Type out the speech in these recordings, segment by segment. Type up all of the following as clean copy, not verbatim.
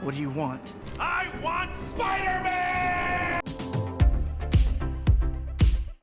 What do you want? I want Spider-Man!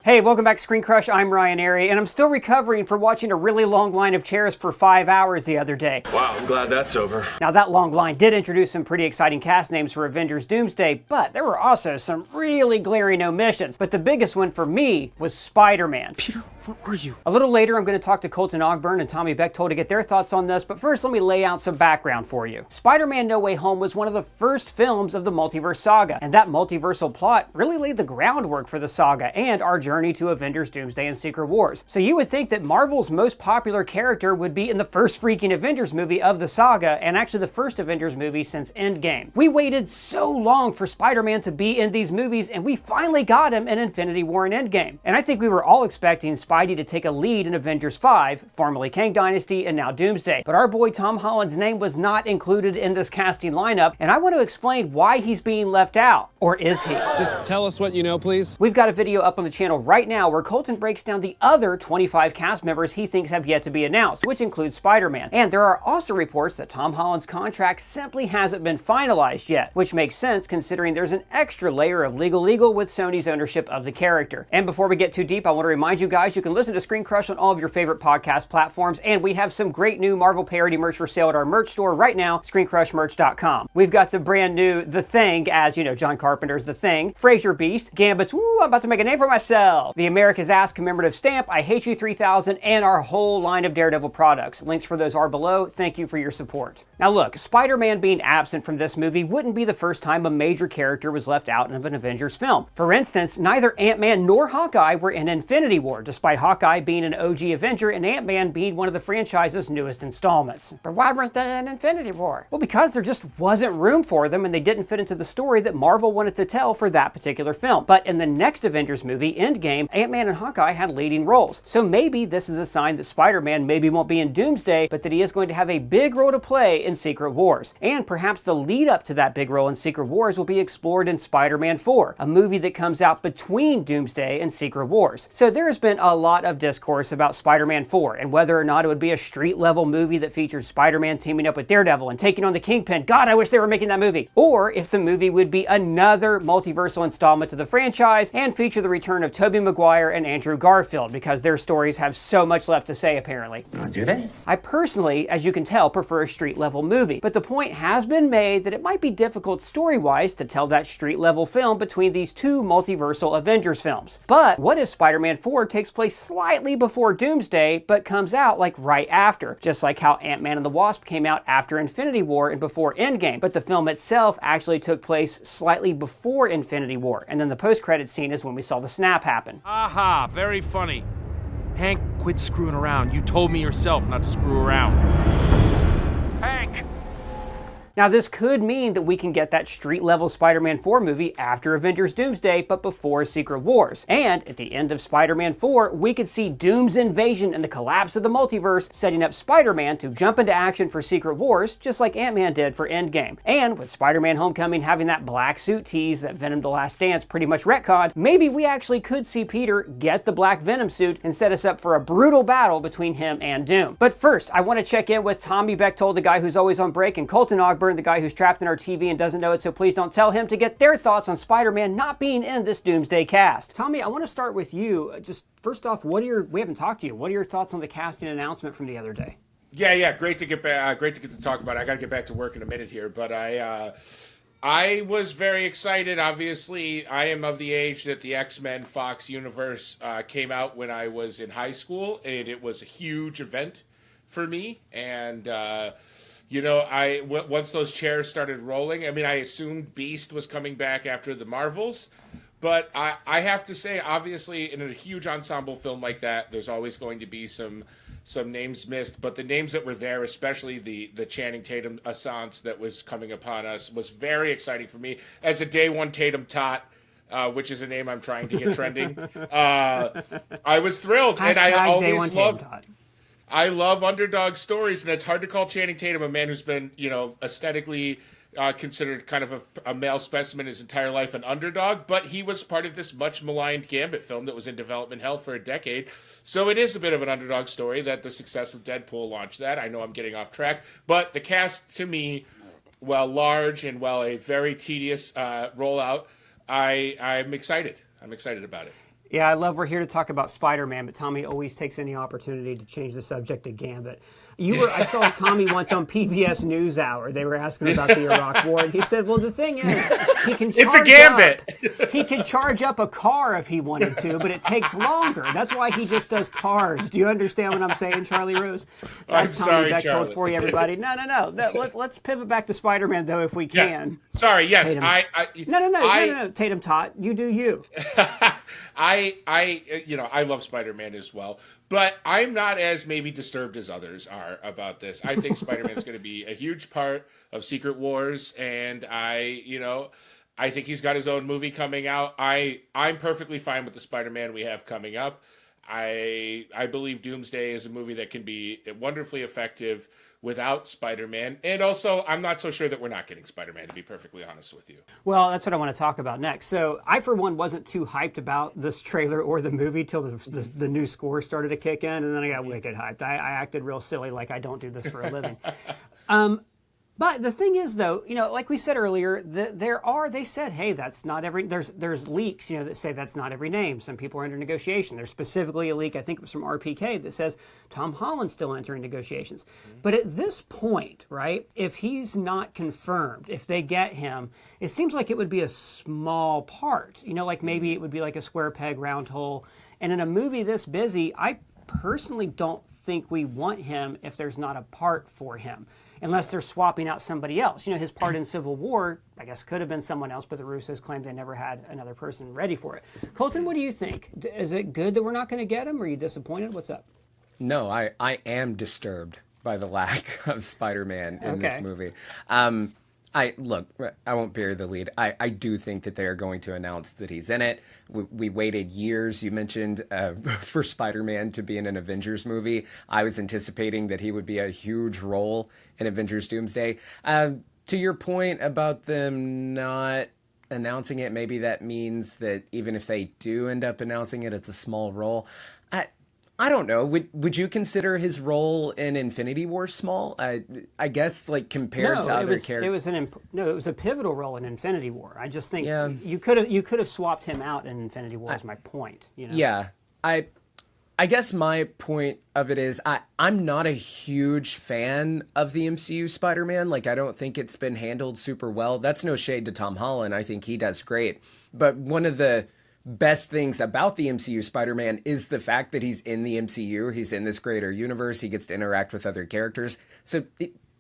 Hey, welcome back to ScreenCrush. I'm Ryan Airy, and I'm still recovering from watching a really long line of chairs for 5 hours the other day. Wow, I'm glad that's over. Now, that long line did introduce some pretty exciting cast names for Avengers Doomsday, but there were also some really glaring omissions. But the biggest one for me was Spider-Man. Peter, where are you? A little later, I'm going to talk to Colton, Ogburn, and Tommy Bechtold to get their thoughts on this, but first let me lay out some background for you. Spider-Man No Way Home was one of the first films of the multiverse saga, and that multiversal plot really laid the groundwork for the saga and our journey to Avengers Doomsday and Secret Wars. So you would think that Marvel's most popular character would be in the first freaking Avengers movie of the saga, and actually the first Avengers movie since Endgame. We waited so long for Spider-Man to be in these movies, and we finally got him in Infinity War and Endgame. And I think we were all expecting Spidey to take a lead in Avengers 5, formerly Kang Dynasty and now Doomsday. But our boy Tom Holland's name was not included in this casting lineup, and I want to explain why he's being left out. Or is he? Just tell us what you know, please. We've got a video up on the channel right now where Colton breaks down the other 25 cast members he thinks have yet to be announced, which includes Spider-Man. And there are also reports that Tom Holland's contract simply hasn't been finalized yet, which makes sense considering there's an extra layer of legal with Sony's ownership of the character. And before we get too deep, I want to remind you guys you can listen to ScreenCrush on all of your favorite podcast platforms, and we have some great new Marvel parody merch for sale at our merch store right now, ScreenCrushmerch.com. We've got the brand new The Thing, as you know, John Carpenter's The Thing, Fraser Beast, Gambit's Woo, I'm about to make a name for myself, the America's Ass commemorative stamp, I Hate You 3000, and our whole line of Daredevil products. Links for those are below. Thank you for your support. Now look, Spider-Man being absent from this movie wouldn't be the first time a major character was left out of an Avengers film. For instance, neither Ant-Man nor Hawkeye were in Infinity War, despite Hawkeye being an OG Avenger and Ant-Man being one of the franchise's newest installments. But why weren't they in Infinity War? Well, because there just wasn't room for them and they didn't fit into the story that Marvel wanted to tell for that particular film. But in the next Avengers movie, Endgame, Ant-Man and Hawkeye had leading roles. So maybe this is a sign that Spider-Man maybe won't be in Doomsday, but that he is going to have a big role to play in Secret Wars. And perhaps the lead up to that big role in Secret Wars will be explored in Spider-Man 4, a movie that comes out between Doomsday and Secret Wars. So there has been a lot of discourse about Spider-Man 4 and whether or not it would be a street-level movie that featured Spider-Man teaming up with Daredevil and taking on the Kingpin. God, I wish they were making that movie. Or if the movie would be another multiversal installment to the franchise and feature the return of Tobey Maguire and Andrew Garfield, because their stories have so much left to say apparently. Do they? I personally, as you can tell, prefer a street-level movie, but the point has been made that it might be difficult story-wise to tell that street-level film between these two multiversal Avengers films. But what if Spider-Man 4 takes place slightly before Doomsday, but comes out like right after, just like how Ant-Man and the Wasp came out after Infinity War and before Endgame, but the film itself actually took place slightly before Infinity War, and then the post-credit scene is when we saw the snap happen. Aha, very funny. Hank, quit screwing around. You told me yourself not to screw around. Hank! Now this could mean that we can get that street-level Spider-Man 4 movie after Avengers Doomsday, but before Secret Wars. And at the end of Spider-Man 4, we could see Doom's invasion and the collapse of the multiverse, setting up Spider-Man to jump into action for Secret Wars, just like Ant-Man did for Endgame. And with Spider-Man Homecoming having that black suit tease that Venom The Last Dance pretty much retconned, maybe we actually could see Peter get the black Venom suit and set us up for a brutal battle between him and Doom. But first, I want to check in with Tommy Bechtold, the guy who's always on break, and Colton Ogburn, the guy who's trapped in our TV and doesn't know it, so please don't tell him, to get their thoughts on Spider-Man not being in this Doomsday cast. Tommy, I want to start with you. Just first off, we haven't talked to you. What are your thoughts on the casting announcement from the other day? Yeah, great to get back. Great to get to talk about it. I got to get back to work in a minute here, but I was very excited. Obviously, I am of the age that the X-Men Fox universe came out when I was in high school, and it was a huge event for me. And once those chairs started rolling, I mean, I assumed Beast was coming back after the Marvels, but I have to say, obviously, in a huge ensemble film like that, there's always going to be some names missed, but the names that were there, especially the Channing Tatum assance that was coming upon us, was very exciting for me as a day one Tatum tot. Which is a name I'm trying to get trending. I was thrilled, and I always loved. I love underdog stories, and it's hard to call Channing Tatum a man who's been, aesthetically considered kind of a male specimen his entire life, an underdog, but he was part of this much maligned Gambit film that was in development hell for a decade. So it is a bit of an underdog story that the success of Deadpool launched that. I know I'm getting off track, but the cast to me large and while a very tedious rollout, I'm excited. I'm excited about it. Yeah, I love we're here to talk about Spider-Man, but Tommy always takes any opportunity to change the subject to Gambit. I saw Tommy once on PBS NewsHour. They were asking about the Iraq War, and he said, well, the thing is, he can charge it's a Gambit. He can charge up a car if he wanted to, but it takes longer. That's why he just does cars. Do you understand what I'm saying, Charlie Rose? That's I'm Tommy sorry, Bechtold for you, everybody. No. Let's pivot back to Spider-Man, though, if we can. Yes. Sorry, yes. Tatum. No. Tatum Tot, you do you. I love Spider-Man as well, but I'm not as maybe disturbed as others are about this. I think Spider-Man is going to be a huge part of Secret Wars, and I think he's got his own movie coming out. I'm perfectly fine with the Spider-Man we have coming up. I believe Doomsday is a movie that can be wonderfully effective without Spider-Man. And also, I'm not so sure that we're not getting Spider-Man, to be perfectly honest with you. Well, that's what I want to talk about next. So I, for one, wasn't too hyped about this trailer or the movie till the new score started to kick in, and then I got wicked hyped. I acted real silly like I don't do this for a living. But the thing is, though, like we said earlier, they said, hey, that's not every, there's leaks, that say that's not every name. Some people are under negotiation. There's specifically a leak, I think it was from RPK, that says Tom Holland's still entering negotiations. Mm-hmm. But at this point, right, if he's not confirmed, if they get him, it seems like it would be a small part. Like maybe it would be like a square peg, round hole. And in a movie this busy, I personally don't think we want him if there's not a part for him. Unless they're swapping out somebody else. His part in Civil War, I guess, could have been someone else, but the Russos claimed they never had another person ready for it. Colton, what do you think? Is it good that we're not going to get him? Are you disappointed? What's up? No, I am disturbed by the lack of Spider-Man in this movie. I won't bury the lead. I do think that they are going to announce that he's in it. We waited years, you mentioned, for Spider-Man to be in an Avengers movie. I was anticipating that he would be a huge role in Avengers Doomsday. To your point about them not announcing it, maybe that means that even if they do end up announcing it, it's a small role. I don't know. Would you consider his role in Infinity War small? I guess compared to other characters. It was a pivotal role in Infinity War. I just think you could have swapped him out in Infinity War. Is my point. Yeah, I guess my point of it is I'm not a huge fan of the MCU Spider-Man. I don't think it's been handled super well. That's no shade to Tom Holland. I think he does great. But one of the best things about the MCU Spider-Man is the fact that he's in the MCU. He's in this greater universe. He gets to interact with other characters. So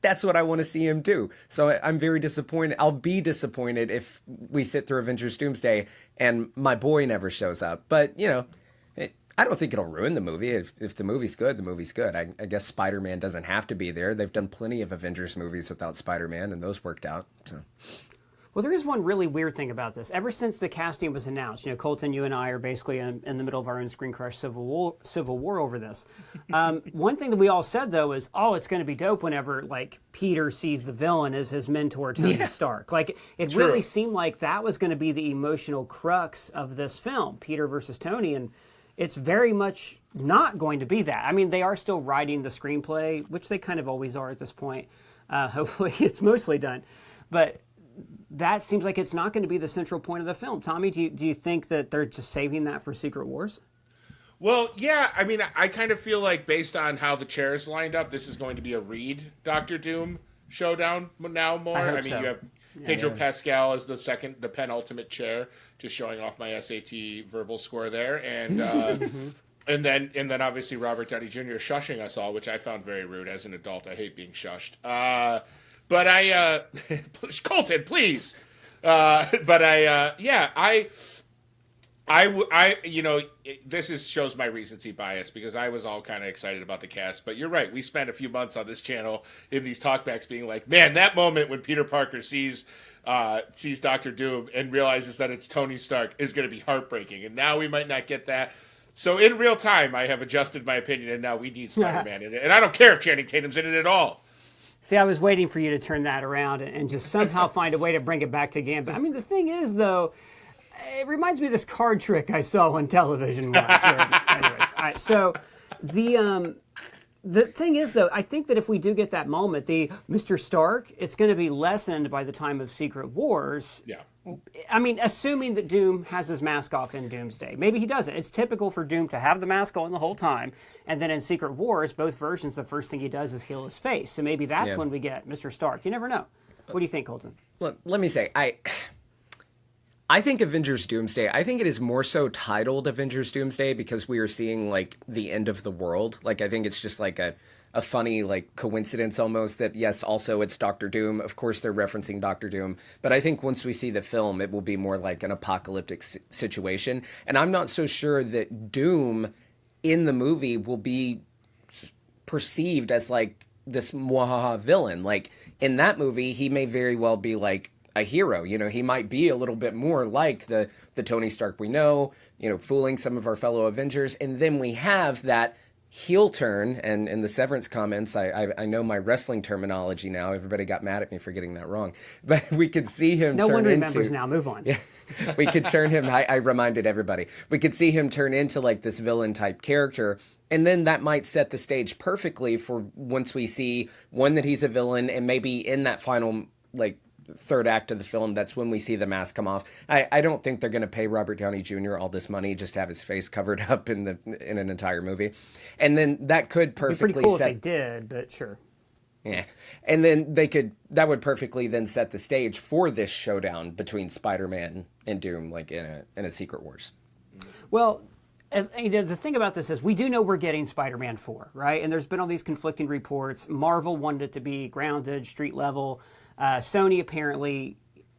that's what I want to see him do. So I'm very disappointed. I'll be disappointed if we sit through Avengers Doomsday and my boy never shows up. But, I don't think it'll ruin the movie. If the movie's good, the movie's good. I guess Spider-Man doesn't have to be there. They've done plenty of Avengers movies without Spider-Man, and those worked out. So. Well, there is one really weird thing about this. Ever since the casting was announced, Colton, you and I are basically in the middle of our own ScreenCrush Civil War over this. One thing that we all said, though, is, it's going to be dope whenever, Peter sees the villain as his mentor, Tony Stark. It really seemed like that was going to be the emotional crux of this film, Peter versus Tony, and it's very much not going to be that. I mean, they are still writing the screenplay, which they kind of always are at this point. Hopefully it's mostly done. But that seems like it's not going to be the central point of the film. Tommy, do you think that they're just saving that for Secret Wars? Well, yeah. I mean, I kind of feel like based on how the chairs lined up, this is going to be a Reed Doctor Doom showdown now more. I mean, you have Pedro Pascal as the penultimate chair, just showing off my SAT verbal score there. And and then obviously Robert Downey Jr. shushing us all, which I found very rude as an adult. I hate being shushed. But Colton, please. This shows my recency bias because I was all kind of excited about the cast. But you're right. We spent a few months on this channel in these talkbacks being like, man, that moment when Peter Parker sees Doctor Doom and realizes that it's Tony Stark is going to be heartbreaking. And now we might not get that. So in real time, I have adjusted my opinion, and now we need Spider-Man in it. And I don't care if Channing Tatum's in it at all. See, I was waiting for you to turn that around and just somehow find a way to bring it back to Gambit. I mean, the thing is, though, it reminds me of this card trick I saw on television once. Anyway, all right, so The thing is, though, I think that if we do get that moment, the Mr. Stark, it's going to be lessened by the time of Secret Wars. Yeah. I mean, assuming that Doom has his mask off in Doomsday. Maybe he doesn't. It's typical for Doom to have the mask on the whole time. And then in Secret Wars, both versions, the first thing he does is heal his face. So maybe that's when we get Mr. Stark. You never know. What do you think, Colton? Look, let me say, I think Avengers Doomsday, I think it is more so titled Avengers Doomsday because we are seeing, like, the end of the world. Like, I think it's just, like, a funny, like, coincidence almost that, yes, also it's Doctor Doom. Of course, they're referencing Doctor Doom. But I think once we see the film, it will be more like an apocalyptic situation. And I'm not so sure that Doom in the movie will be perceived as, like, this mwahaha villain. Like, in that movie, he may very well be, like, a hero. You know, he might be a little bit more like the Tony Stark we know, you know, fooling some of our fellow Avengers. And then we have that heel turn, and in the Severance comments, I know my wrestling terminology now. Everybody got mad at me for getting that wrong. But we could see him no turn one remembers into... now. Move on. Yeah, we could turn him... I reminded everybody. We could see him turn into, like, this villain-type character, and then that might set the stage perfectly for once we see, one, that he's a villain, and maybe in that final, like, third act of the film, that's when we see the mask come off. I don't think they're going to pay Robert Downey Jr. all this money just to have his face covered up in an entire movie. And then that could perfectly It'd be pretty cool set... if they did, but sure. Yeah. And then that would perfectly then set the stage for this showdown between Spider-Man and Doom, like in a Secret Wars. Well, and, you know, the thing about this is we do know we're getting Spider-Man 4, right? And there's been all these conflicting reports. Marvel wanted it to be grounded, street level. Sony apparently,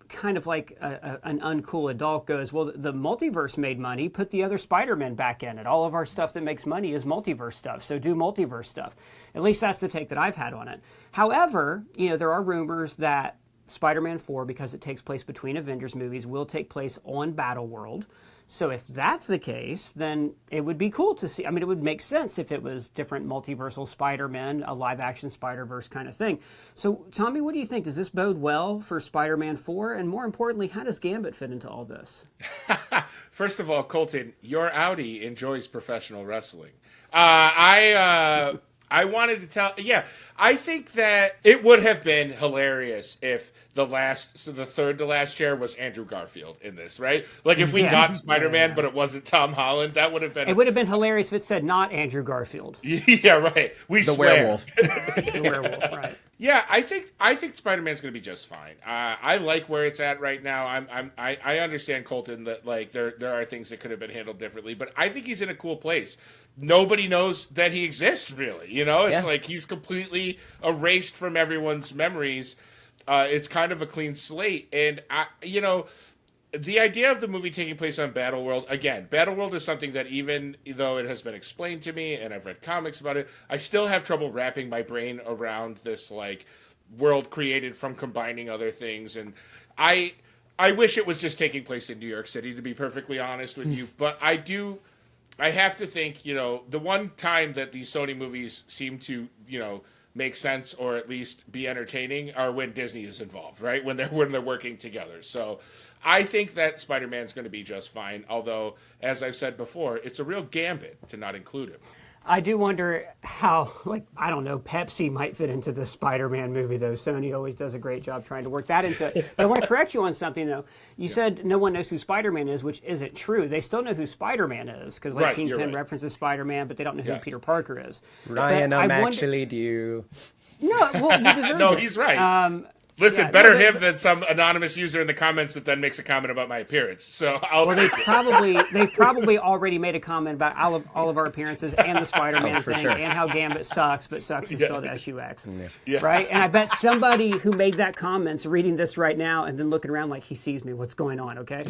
kind of like an uncool adult, goes, well, the multiverse made money, put the other Spider-Man back in it. All of our stuff that makes money is multiverse stuff, so do multiverse stuff. At least that's the take that I've had on it. However, you know, there are rumors that Spider-Man 4, because it takes place between Avengers movies, will take place on Battleworld. So if that's the case, then it would be cool to see. I mean, it would make sense if it was different multiversal Spider-Man, a live-action Spider-Verse kind of thing. So, Tommy, what do you think? Does this bode well for Spider-Man 4? And more importantly, how does Gambit fit into all this? First of all, Colton, your Audi enjoys professional wrestling. I wanted to tell... Yeah, I think that it would have been hilarious if the third to last chair was Andrew Garfield in this, right? Like if we got Spider-Man, but it wasn't Tom Holland, that would have been... It would have been hilarious if it said not Andrew Garfield. Yeah, right. We the swear. werewolf. The werewolf, right. Yeah, I think Spider-Man's going to be just fine. I like where it's at right now. I understand, Colton, that like there are things that could have been handled differently, but I think he's in a cool place. Nobody knows that he exists, really. You know, it's like he's completely erased from everyone's memories. It's kind of a clean slate, and the idea of the movie taking place on Battleworld, again, Battleworld is something that even though it has been explained to me and I've read comics about it, I still have trouble wrapping my brain around this like world created from combining other things. And I wish it was just taking place in New York City, to be perfectly honest with you. But I have to think, the one time that these Sony movies seem to, make sense or at least be entertaining are when Disney is involved, right? When they're working together. So I think that Spider-Man's going to be just fine. Although, as I've said before, it's a real gambit to not include him. I do wonder how, I don't know, Pepsi might fit into the Spider-Man movie, though. Sony always does a great job trying to work that into it. But I want to correct you on something, though. You said no one knows who Spider-Man is, which isn't true. They still know who Spider-Man is, because Kingpin references Spider-Man, but they don't know who Peter Parker is. Ryan, actually do. No, well, you deserve No, it. he's right. Listen, him than some anonymous user in the comments that then makes a comment about my appearance. So they've probably already made a comment about all of our appearances and the Spider-Man thing and how Gambit sucks, but sucks is spelled S-U-X. Yeah. Right? And I bet somebody who made that comment's reading this right now and then looking around like he sees me. What's going on, okay?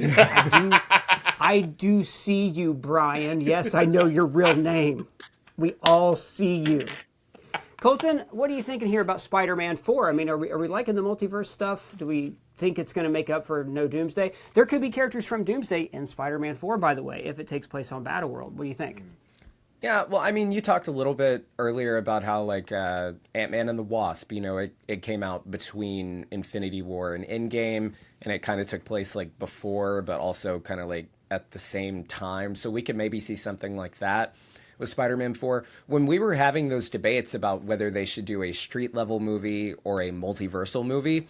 I do see you, Brian. Yes, I know your real name. We all see you. Colton, what are you thinking here about Spider-Man 4? I mean, are we liking the multiverse stuff? Do we think it's going to make up for no Doomsday? There could be characters from Doomsday in Spider-Man 4, by the way, if it takes place on Battleworld. What do you think? Yeah, well, I mean, you talked a little bit earlier about how, like, Ant-Man and the Wasp, it came out between Infinity War and Endgame, and it kind of took place, like, before, but also kind of, like, at the same time. So we could maybe see something like that. with Spider-Man 4. When we were having those debates about whether they should do a street level movie or a multiversal movie,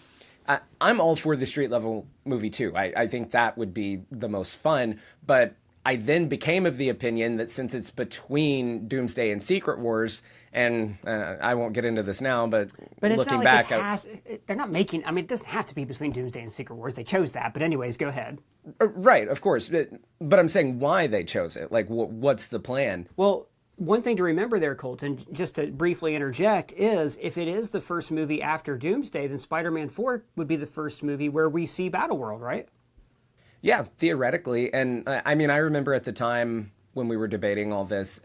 I'm all for the street level movie too. I think that would be the most fun, but I then became of the opinion that since it's between Doomsday and Secret Wars, and I won't get into this now, but it's looking not like back, they're not making. I mean, it doesn't have to be between Doomsday and Secret Wars. They chose that, but anyways, go ahead. Right, of course, but I'm saying why they chose it. Like, what's the plan? Well, one thing to remember there, Colton, just to briefly interject, is if it is the first movie after Doomsday, then Spider-Man 4 would be the first movie where we see Battleworld, right? Yeah, theoretically. And I mean, I remember at the time when we were debating all this,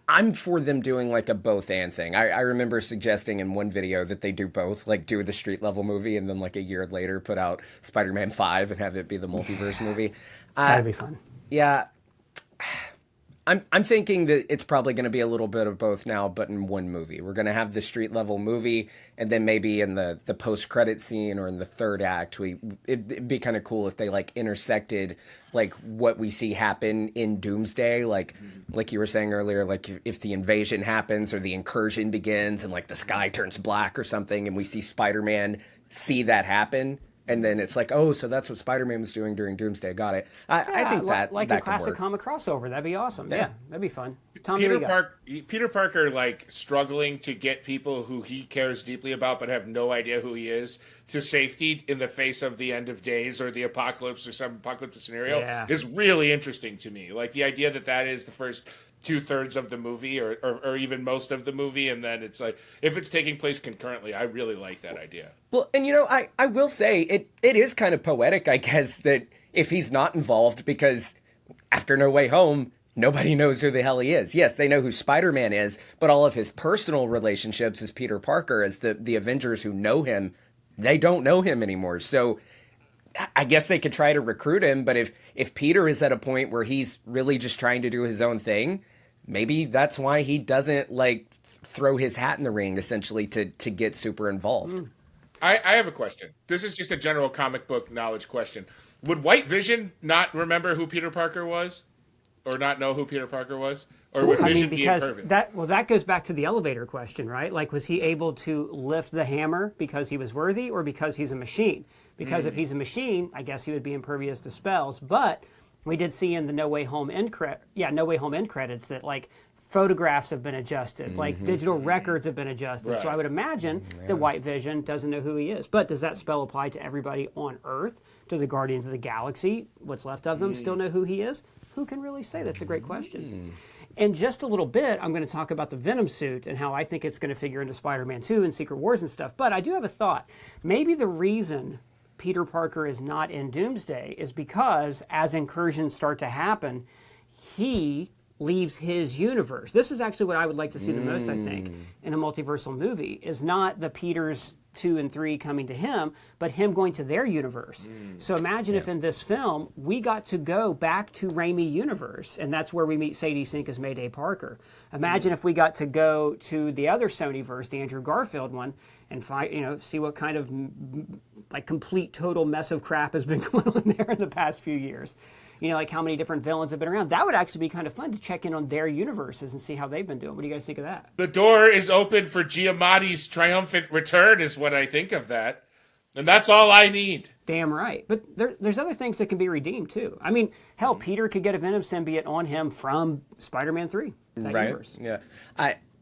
I'm for them doing like a both and thing. I remember suggesting in one video that they do both, like do the street level movie and then like a year later put out Spider-Man 5 and have it be the multiverse movie. That'd be fun. Yeah. I'm thinking that it's probably going to be a little bit of both now, but in one movie. We're going to have the street level movie, and then maybe in the post credit scene or in the third act, it'd be kind of cool if they like intersected like what we see happen in Doomsday, like you were saying earlier, like if the invasion happens or the incursion begins and like the sky turns black or something, and we see Spider-Man see that happen. And then it's like, oh, so that's what Spider-Man was doing during Doomsday. Got it. I think that like that a classic could work. comic crossover. That'd be awesome. Yeah, that'd be fun. Tom, Peter Parker, like struggling to get people who he cares deeply about but have no idea who he is to safety in the face of the end of days or the apocalypse or some apocalyptic scenario is really interesting to me. Like the idea that is the first 2/3 of the movie or even most of the movie, and then it's like if it's taking place concurrently, I really like that idea. Well, and I will say it is kind of poetic, I guess, that if he's not involved, because after No Way Home, nobody knows who the hell he is. Yes, they know who Spider-Man is, but all of his personal relationships as Peter Parker, as the Avengers who know him, they don't know him anymore. So I guess they could try to recruit him, but if Peter is at a point where he's really just trying to do his own thing, maybe that's why he doesn't like throw his hat in the ring essentially to get super involved. I have a question. This is just a general comic book knowledge question. Would White Vision not remember who Peter Parker was? Or not know who Peter Parker was? Or would Vision be impervious? That goes back to the elevator question, right? Like, was he able to lift the hammer because he was worthy or because he's a machine? Because if he's a machine, I guess he would be impervious to spells. But we did see in the No Way Home end credits that like photographs have been adjusted, like digital records have been adjusted. Right. So I would imagine that White Vision doesn't know who he is. But does that spell apply to everybody on Earth? To the Guardians of the Galaxy? What's left of them still know who he is? Who can really say? That's a great question. In just a little bit, I'm going to talk about the Venom suit and how I think it's going to figure into Spider-Man 2 and Secret Wars and stuff. But I do have a thought. Maybe the reason Peter Parker is not in Doomsday is because as incursions start to happen, he leaves his universe. This is actually what I would like to see the most, I think, in a multiversal movie, is not the Peters 2 and 3 coming to him, but him going to their universe. So imagine if in this film, we got to go back to Raimi universe, and that's where we meet Sadie Sink as Mayday Parker. Imagine if we got to go to the other Sonyverse, the Andrew Garfield one, and see what kind of like complete total mess of crap has been going on there in the past few years. Like how many different villains have been around. That would actually be kind of fun to check in on their universes and see how they've been doing. What do you guys think of that? The door is open for Giamatti's triumphant return is what I think of that. And that's all I need. Damn right. But there's other things that can be redeemed too. I mean, hell, Peter could get a Venom symbiote on him from Spider-Man 3. That universe. Yeah.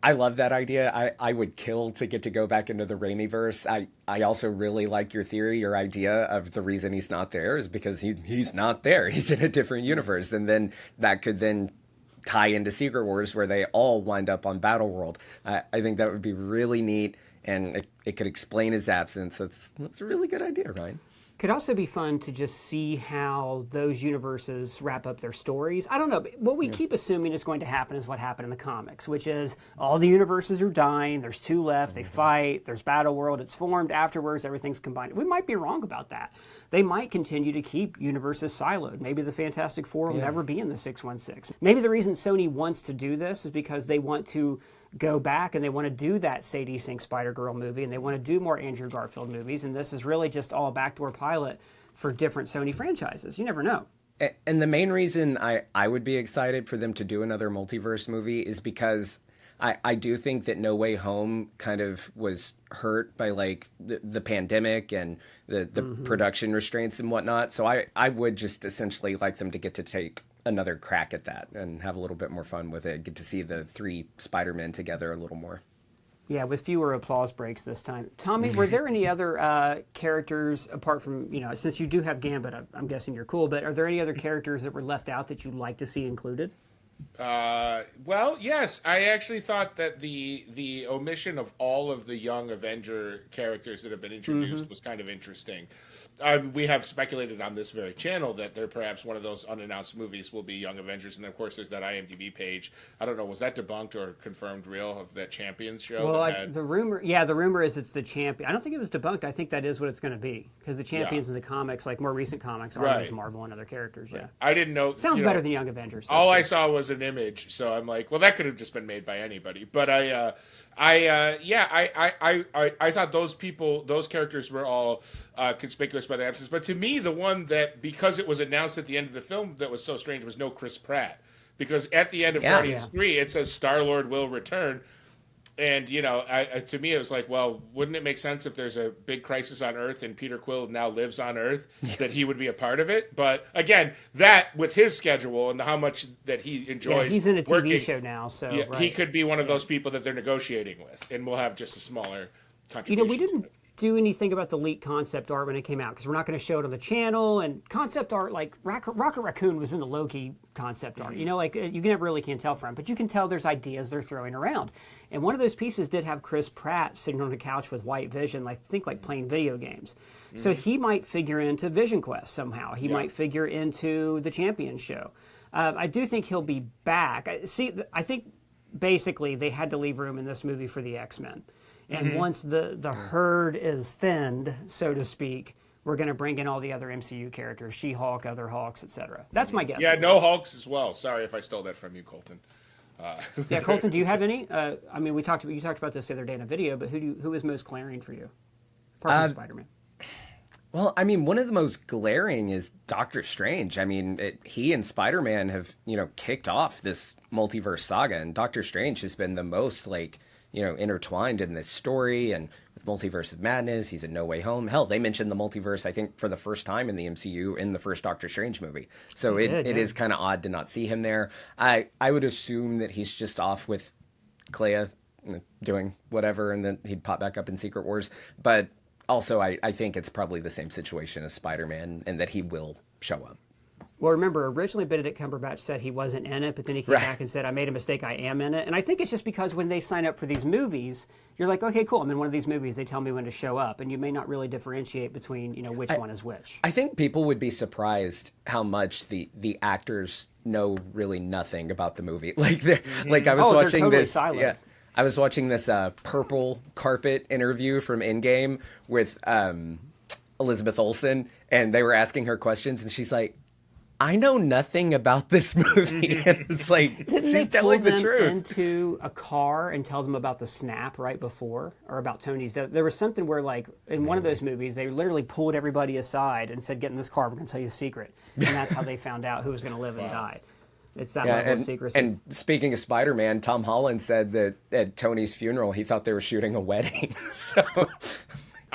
I love that idea. I would kill to get to go back into the Raimi-verse. I also really like your idea of the reason he's not there is because he's not there. He's in a different universe. And then that could then tie into Secret Wars where they all wind up on Battleworld. I think that would be really neat, and it could explain his absence. That's a really good idea, Ryan. Could also be fun to just see how those universes wrap up their stories. I don't know. What we keep assuming is going to happen is what happened in the comics, which is all the universes are dying. There's 2 left. They fight. There's Battleworld. It's formed. Afterwards, everything's combined. We might be wrong about that. They might continue to keep universes siloed. Maybe the Fantastic Four will never be in the 616. Maybe the reason Sony wants to do this is because they want to go back and they want to do that Sadie Sink Spider-Girl movie, and they want to do more Andrew Garfield movies, and this is really just all a backdoor pilot for different Sony franchises. You never know. And the main reason I would be excited for them to do another multiverse movie is because I do think that No Way Home kind of was hurt by like the pandemic and the production restraints and whatnot. So I would just essentially like them to get to take another crack at that and have a little bit more fun with it. Get to see the three Spider-Men together a little more. Yeah, with fewer applause breaks this time. Tommy, were there any other characters, apart from, since you do have Gambit, I'm guessing you're cool, but are there any other characters that were left out that you'd like to see included? Well, yes. I actually thought that the omission of all of the young Avenger characters that have been introduced was kind of interesting. We have speculated on this very channel that they're perhaps one of those unannounced movies will be Young Avengers, and of course there's that IMDb page. I don't know, was that debunked or confirmed real of that Champions show? Well, the rumor is it's the Champion. I don't think it was debunked. I think that is what it's going to be, because the Champions in the comics, like more recent comics, are those Marvel and other characters. Yeah, I didn't know. Sounds better than Young Avengers. All I saw was an image, so I'm like, well, that could have just been made by anybody. But I thought those characters were all conspicuous by their absence. But to me, the one that, because it was announced at the end of the film, that was so strange was no Chris Pratt. Because at the end of Guardians 3, it says Star-Lord will return. And, to me, it was like, well, wouldn't it make sense if there's a big crisis on Earth and Peter Quill now lives on Earth, that he would be a part of it? But, again, that, with his schedule and how much that he enjoys he's in a TV working, show now, so he could be one of those people that they're negotiating with, and we'll have just a smaller contribution. We didn't do anything about the leaked concept art when it came out, because we're not going to show it on the channel. And concept art, like Rocket Raccoon was in the Loki concept art. You never really can tell from, but you can tell there's ideas they're throwing around. And one of those pieces did have Chris Pratt sitting on the couch with White Vision, I think like playing video games. So he might figure into Vision Quest somehow. He might figure into the Champions show. I do think he'll be back. I think basically they had to leave room in this movie for the X-Men. And once the herd is thinned, so to speak, we're going to bring in all the other MCU characters, She-Hulk, other Hulks, etc. That's my guess. Yeah, no Hulks as well. Sorry if I stole that from you, Colton. Yeah, Colton, do you have any? You talked about this the other day in a video, but who is most glaring for you? Apart from Spider-Man. Well, one of the most glaring is Doctor Strange. He and Spider-Man have, kicked off this multiverse saga, and Doctor Strange has been the most, intertwined in this story, and with Multiverse of Madness, he's in No Way Home. Hell, they mentioned the multiverse, I think, for the first time in the MCU in the first Doctor Strange movie. So it is kind of odd to not see him there. I would assume that he's just off with Clea doing whatever, and then he'd pop back up in Secret Wars. But also, I think it's probably the same situation as Spider-Man, and that he will show up. Well, remember, originally Benedict Cumberbatch said he wasn't in it, but then he came back and said, I made a mistake, I am in it. And I think it's just because when they sign up for these movies, you're like, okay, cool, I'm in one of these movies, they tell me when to show up, and you may not really differentiate between, which one is which. I think people would be surprised how much the actors know really nothing about the movie. I was watching totally this. Silent. Yeah, I was watching this purple carpet interview from Endgame with Elizabeth Olsen, and they were asking her questions, and she's like, I know nothing about this movie. And it's like, she's telling the truth. Into a car and tell them about the snap right before, or about Tony's death. There was something where, in one of those movies, they literally pulled everybody aside and said, get in this car, we're going to tell you a secret. And that's how they found out who was going to live and die. It's that level of secrecy. And speaking of Spider-Man, Tom Holland said that at Tony's funeral, he thought they were shooting a wedding. So...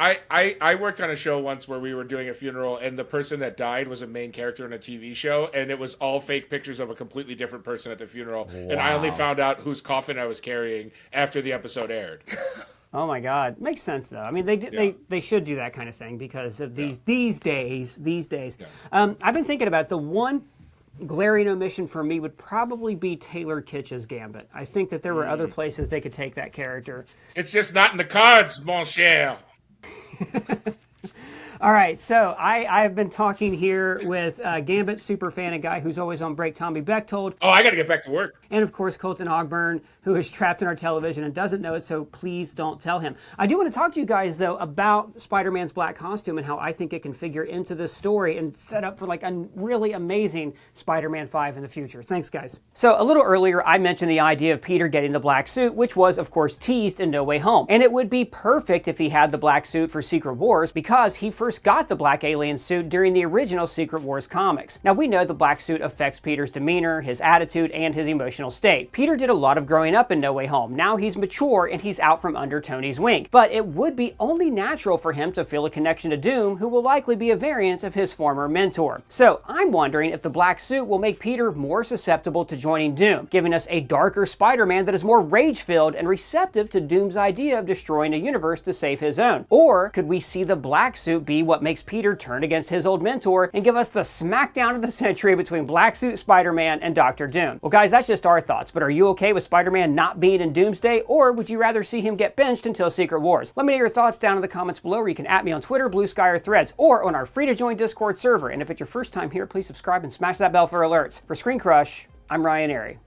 I worked on a show once where we were doing a funeral, and the person that died was a main character in a TV show, and it was all fake pictures of a completely different person at the funeral. Wow. And I only found out whose coffin I was carrying after the episode aired. Oh my God, makes sense though. They should do that kind of thing because of these days. Yeah. I've been thinking about the one glaring omission for me would probably be Taylor Kitsch's Gambit. I think that there were other places they could take that character. It's just not in the cards, mon cher. All right, so I've been talking here with Gambit superfan, a guy who's always on break, Tommy Bechtold. Oh, I got to get back to work. And, of course, Colton Ogburn, who is trapped in our television and doesn't know it, so please don't tell him. I do want to talk to you guys, though, about Spider-Man's black costume and how I think it can figure into this story and set up for, a really amazing Spider-Man 5 in the future. Thanks, guys. So, a little earlier, I mentioned the idea of Peter getting the black suit, which was, of course, teased in No Way Home. And it would be perfect if he had the black suit for Secret Wars, because he first first got the black alien suit during the original Secret Wars comics. Now we know the black suit affects Peter's demeanor, his attitude, and his emotional state. Peter did a lot of growing up in No Way Home. Now he's mature and he's out from under Tony's wing. But it would be only natural for him to feel a connection to Doom, who will likely be a variant of his former mentor. So I'm wondering if the black suit will make Peter more susceptible to joining Doom, giving us a darker Spider-Man that is more rage-filled and receptive to Doom's idea of destroying a universe to save his own. Or could we see the black suit be what makes Peter turn against his old mentor and give us the smackdown of the century between Black Suit Spider-Man and Dr. Doom? Well guys, that's just our thoughts, but are you okay with Spider-Man not being in Doomsday, or would you rather see him get benched until Secret Wars? Let me know your thoughts down in the comments below, or you can @ me on Twitter, Blue Sky, or Threads, or on our free-to-join Discord server. And if it's your first time here, please subscribe and smash that bell for alerts. For ScreenCrush, I'm Ryan Airy.